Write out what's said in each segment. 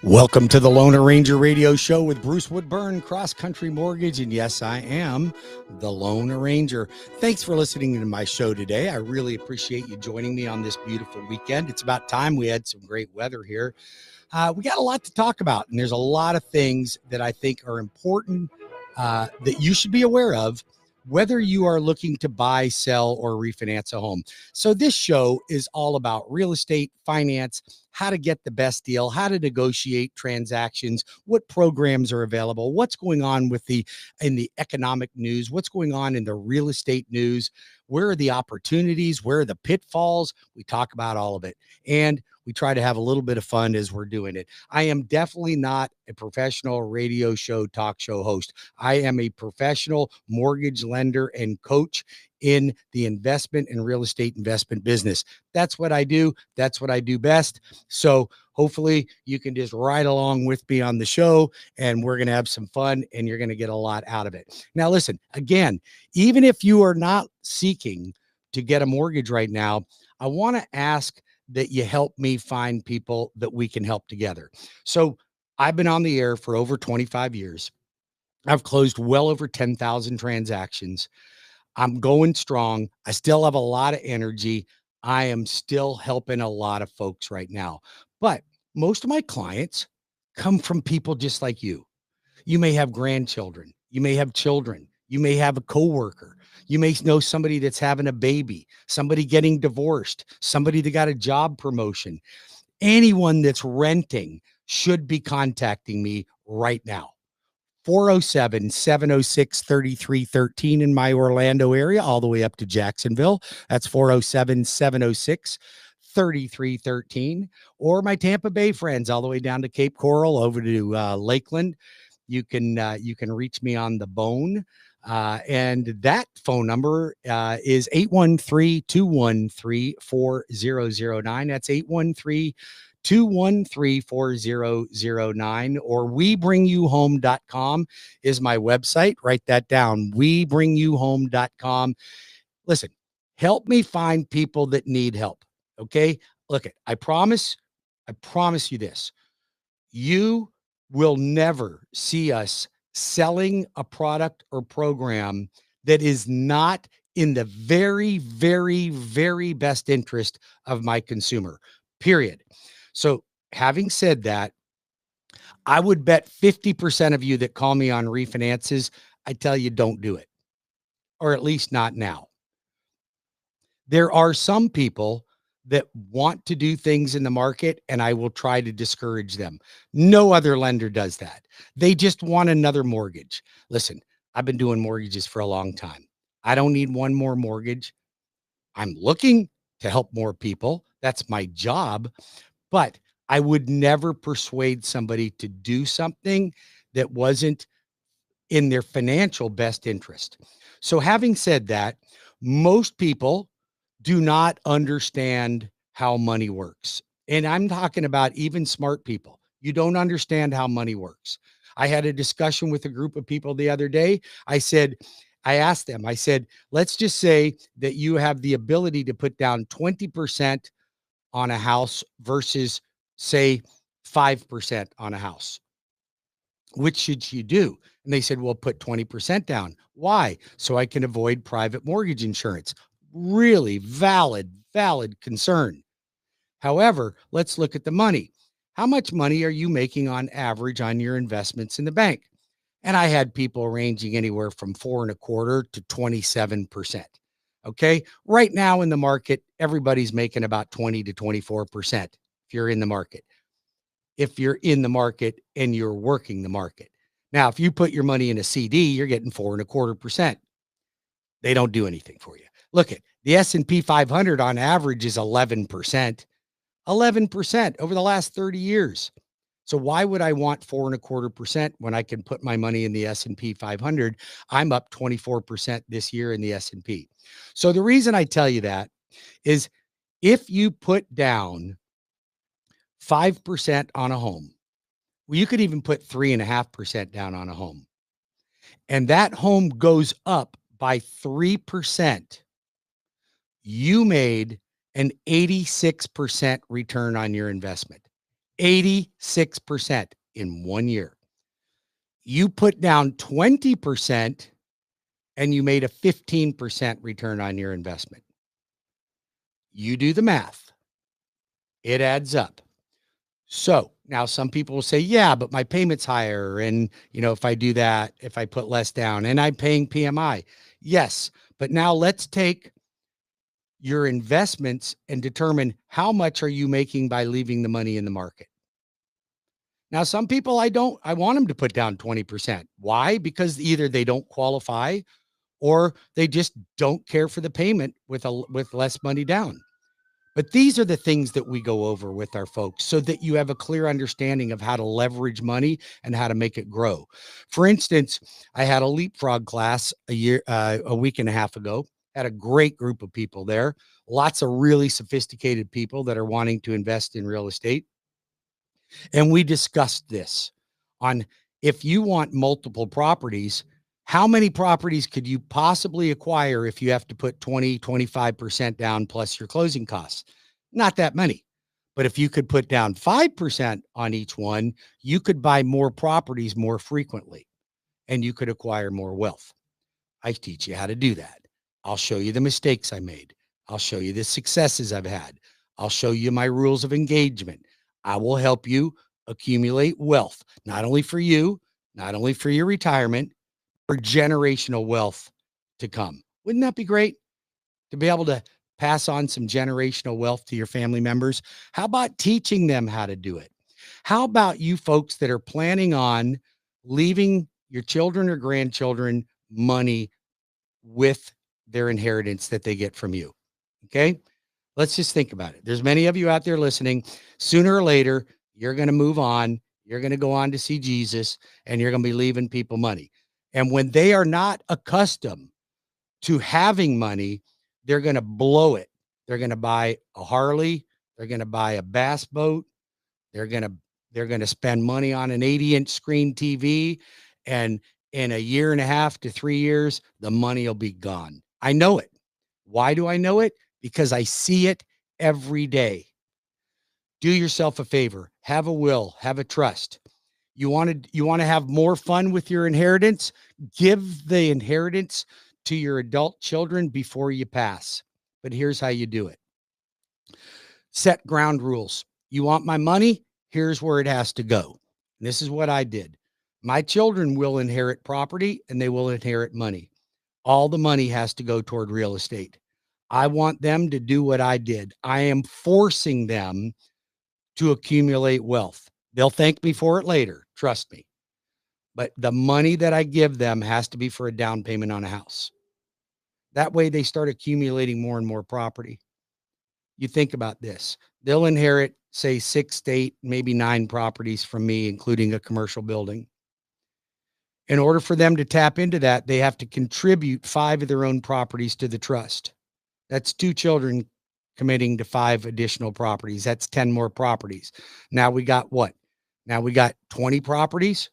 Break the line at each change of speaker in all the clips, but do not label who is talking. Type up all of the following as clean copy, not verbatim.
Welcome to the Lone Ranger Radio Show with Bruce Woodburn, CrossCountry Mortgage. And yes, I am the Lone Ranger. Thanks for listening to my show today. I really appreciate you joining me on this beautiful weekend. It's about time. We had some great weather here. We got a lot to talk about, and there's a lot of things that I think are important that you should be aware of, whether you are looking to buy, sell, or refinance a home. So this show is all about real estate, finance, how to get the best deal, how to negotiate transactions, what programs are available, what's going on in the economic news, what's going on in the real estate news, where are the opportunities, where are the pitfalls. We talk about all of it. And we try to have a little bit of fun as we're doing it. I am definitely not a professional radio show, talk show host. I am a professional mortgage lender and coach in the investment and real estate investment business. That's what I do. That's what I do best. So hopefully you can just ride along with me on the show, and we're going to have some fun, and you're going to get a lot out of it. Now, listen, again, even if you are not seeking to get a mortgage right now, I want to ask that you help me find people that we can help together. So I've been on the air for over 25 years. I've closed well over 10,000 transactions. I'm going strong. I still have a lot of energy. I am still helping a lot of folks right now. But most of my clients come from people just like you. You may have grandchildren. You may have children. You may have a coworker. You may know somebody that's having a baby, somebody getting divorced, somebody that got a job promotion. Anyone that's renting should be contacting me right now. 407-706-3313 in my Orlando area, all the way up to Jacksonville. That's 407-706-3313. Or my Tampa Bay friends, all the way down to Cape Coral, over to Lakeland. You can reach me on the bone. And that phone number is 813-213-4009. That's 813-213-4009, or webringyouhome.com is my website. Write that down. webringyouhome.com. Listen, help me find people that need help. Okay. Look, I promise you this. You will never see us selling a product or program that is not in the very, very, very best interest of my consumer, period. So having said that, I would bet 50% of you that call me on refinances, I tell you, don't do it, or at least not now. There are some people that want to do things in the market, and I will try to discourage them. No other lender does that. They just want another mortgage. Listen, I've been doing mortgages for a long time. I don't need one more mortgage. I'm looking to help more people. That's my job. But I would never persuade somebody to do something that wasn't in their financial best interest. So having said that, most people do not understand how money works. And I'm talking about even smart people. You don't understand how money works. I had a discussion with a group of people the other day. I asked them, let's just say that you have the ability to put down 20% on a house versus, say, 5% on a house. Which should you do? And they said, well, put 20% down. Why? So I can avoid private mortgage insurance. Really valid concern. However, let's look at the money. How much money are you making on average on your investments in the bank? And I had people ranging anywhere from 4.25% to 27%. Okay. Right now in the market, everybody's making about 20 to 24% if you're in the market. If you're in the market and you're working the market. Now, if you put your money in a CD, you're getting 4.25%. They don't do anything for you. Look at the S&P 500 on average is 11%. 11% over the last 30 years. So why would I want 4.25% when I can put my money in the S&P 500? I'm up 24% this year in the S&P. So the reason I tell you that is if you put down 5% on a home, well, you could even put 3.5% down on a home, and that home goes up by 3%. You made an 86% return on your investment. 86% in 1 year. You put down 20% and you made a 15% return on your investment. You do the math. It adds up. So now some people will say, yeah, but my payment's higher. And, if I do that, if I put less down and I'm paying PMI. Yes. But now let's take your investments and determine how much are you making by leaving the money in the market. Now, some people I want them to put down 20%. Why? Because either they don't qualify or they just don't care for the payment with less money down. But these are the things that we go over with our folks so that you have a clear understanding of how to leverage money and how to make it grow. For instance, I had a leapfrog class a week and a half ago, had a great group of people there, lots of really sophisticated people that are wanting to invest in real estate. And we discussed this on if you want multiple properties, how many properties could you possibly acquire if you have to put 25% down plus your closing costs? Not that many. But if you could put down 5% on each one, you could buy more properties more frequently and you could acquire more wealth. I teach you how to do that. I'll show you the mistakes I made. I'll show you the successes I've had. I'll show you my rules of engagement. I will help you accumulate wealth, not only for you, not only for your retirement, for generational wealth to come. Wouldn't that be great to be able to pass on some generational wealth to your family members? How about teaching them how to do it? How about you folks that are planning on leaving your children or grandchildren money with their inheritance that they get from you? Okay. Let's just think about it. There's many of you out there listening. Sooner or later, you're going to move on. You're going to go on to see Jesus and you're going to be leaving people money. And when they are not accustomed to having money, they're going to blow it. They're going to buy a Harley. They're going to buy a bass boat. They're going to spend money on an 80-inch screen TV. And in a year and a half to 3 years, the money will be gone. I know it. Why do I know it? Because I see it every day. Do yourself a favor. Have a will. Have a trust. You want to have more fun with your inheritance? Give the inheritance to your adult children before you pass. But here's how you do it. Set ground rules. You want my money? Here's where it has to go. And this is what I did. My children will inherit property and they will inherit money. All the money has to go toward real estate. I want them to do what I did. I am forcing them to accumulate wealth. They'll thank me for it later. Trust me. But the money that I give them has to be for a down payment on a house. That way they start accumulating more and more property. You think about this. They'll inherit, say, 6 to 8, maybe 9 properties from me, including a commercial building. In order for them to tap into that, they have to contribute 5 of their own properties to the trust. That's 2 children committing to 5 additional properties. That's 10 more properties. Now we got what? Now we got 20 properties.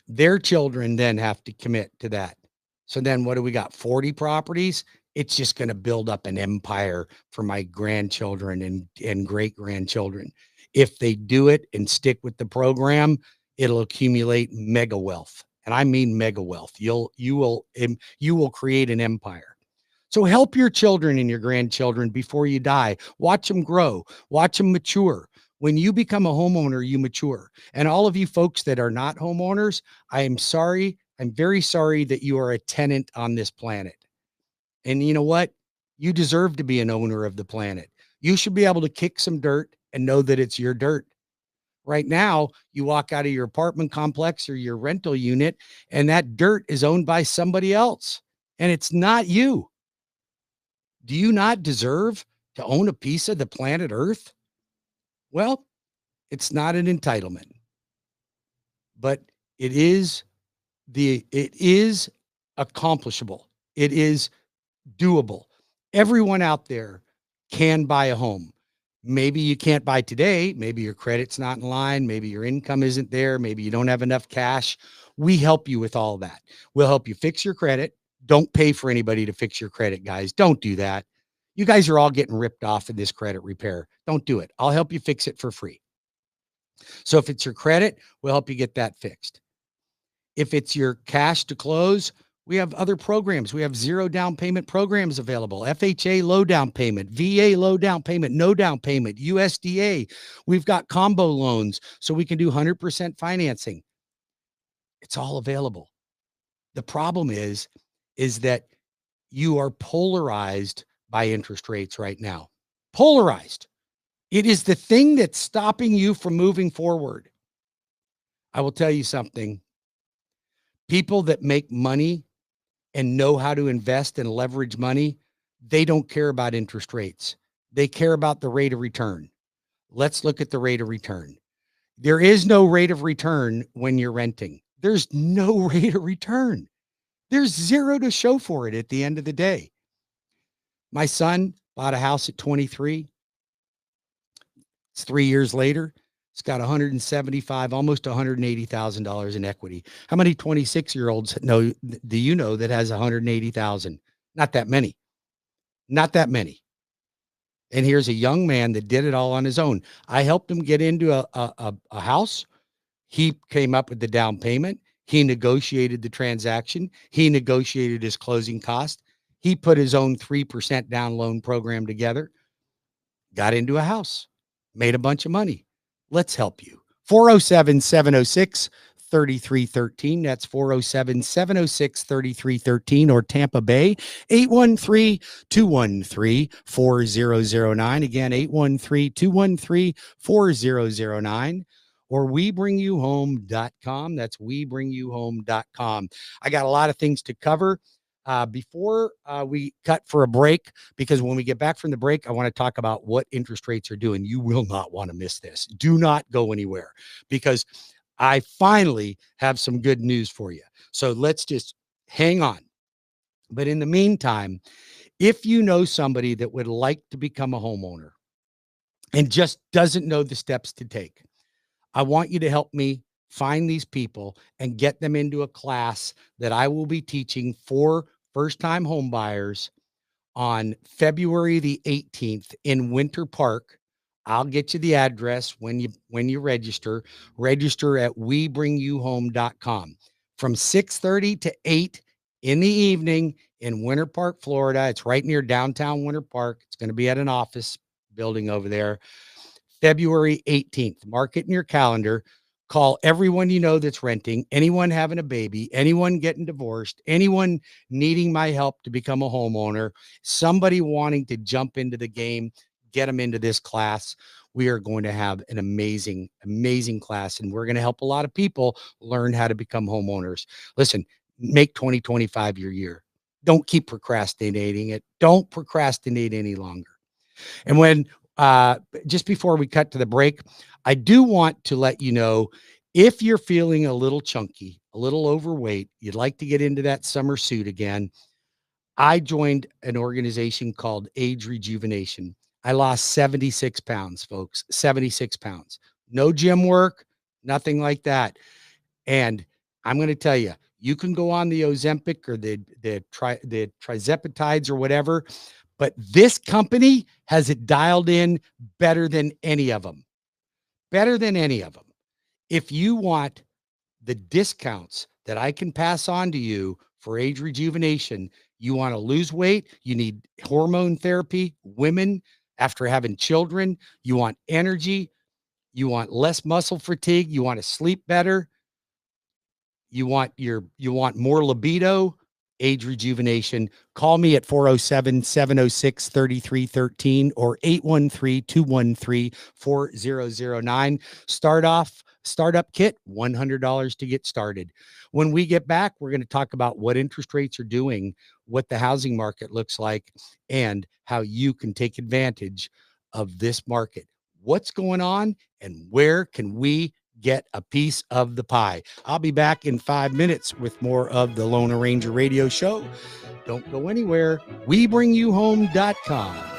Their children then have to commit to that. So then what do we got? 40 properties. It's just going to build up an empire for my grandchildren and great grandchildren. If they do it and stick with the program, it'll accumulate mega wealth. And I mean mega wealth. You will create an empire. So help your children and your grandchildren before you die. Watch them grow, watch them mature. When you become a homeowner, you mature. And all of you folks that are not homeowners, I am sorry. I'm very sorry that you are a tenant on this planet. And you know what? You deserve to be an owner of the planet. You should be able to kick some dirt and know that it's your dirt. Right now, you walk out of your apartment complex or your rental unit, and that dirt is owned by somebody else, and it's not you. Do you not deserve to own a piece of the planet Earth? Well, it's not an entitlement, but it is accomplishable. It is doable. Everyone out there can buy a home. Maybe you can't buy today. Maybe your credit's not in line. Maybe your income isn't there. Maybe you don't have enough cash. We help you with all that. We'll help you fix your credit. Don't pay for anybody to fix your credit, guys. Don't do that. You guys are all getting ripped off in this credit repair. Don't do it. I'll help you fix it for free. So if it's your credit, we'll help you get that fixed. If it's your cash to close, we have other programs. We have 0 down payment programs available. FHA low down payment, VA low down payment, no down payment, USDA. We've got combo loans so we can do 100% financing. It's all available. The problem is that you are polarized by interest rates right now. Polarized. It is the thing that's stopping you from moving forward. I will tell you something. People that make money and know how to invest and leverage money, they don't care about interest rates. They care about the rate of return. Let's look at the rate of return. There is no rate of return when you're renting. There's no rate of return. There's zero to show for it at the end of the day. My son bought a house at 23. It's 3 years later. It's got 175, almost $180,000 in equity. How many 26-year-olds do you know that has 180,000? Not that many. Not that many. And here's a young man that did it all on his own. I helped him get into a house. He came up with the down payment. He negotiated the transaction. He negotiated his closing cost. He put his own 3% down loan program together, got into a house, made a bunch of money. Let's help you. 407-706-3313. That's 407-706-3313, or Tampa Bay, 813-213-4009. Again, 813-213-4009. Or WeBringYouHome.com. That's WeBringYouHome.com. I got a lot of things to cover before we cut for a break, because when we get back from the break, I want to talk about what interest rates are doing. You will not want to miss this. Do not go anywhere, because I finally have some good news for you. So let's just hang on. But in the meantime, if you know somebody that would like to become a homeowner and just doesn't know the steps to take, I want you to help me find these people and get them into a class that I will be teaching for first-time home buyers on February the 18th in Winter Park. I'll get you the address when you register. Register at WeBringYouHome.com from 6:30 to 8 in the evening in Winter Park, Florida. It's right near downtown Winter Park. It's going to be at an office building over there. February 18th. Mark it in your calendar. Call everyone you know that's renting, anyone having a baby, anyone getting divorced, anyone needing my help to become a homeowner, somebody wanting to jump into the game, get them into this class. We are going to have an amazing, amazing class, and we're going to help a lot of people learn how to become homeowners. Listen, make 2025 your year. Don't keep procrastinating it. Don't procrastinate any longer. And when just before we cut to the break, I do want to let you know, if you're feeling a little chunky, a little overweight, you'd like to get into that summer suit again, I joined an organization called Age Rejuvenation. I lost 76 pounds, folks, 76 pounds. No gym work, nothing like that. And I'm going to tell you, you can go on the Ozempic or the trizepatides or whatever, but this company has it dialed in better than any of them. Better than any of them. If you want the discounts that I can pass on to you for Age Rejuvenation, you want to lose weight, you need hormone therapy, women after having children, you want energy, you want less muscle fatigue, you want to sleep better, you want more libido, Age Rejuvenation. Call me at 407-706-3313 or 813-213-4009. Startup kit, $100 to get started. When we get back, we're going to talk about what interest rates are doing, what the housing market looks like, and how you can take advantage of this market. What's going on and where can we get a piece of the pie? I'll be back in 5 minutes with more of the Lone Ranger Radio Show. Don't go anywhere. WeBringYouHome.com.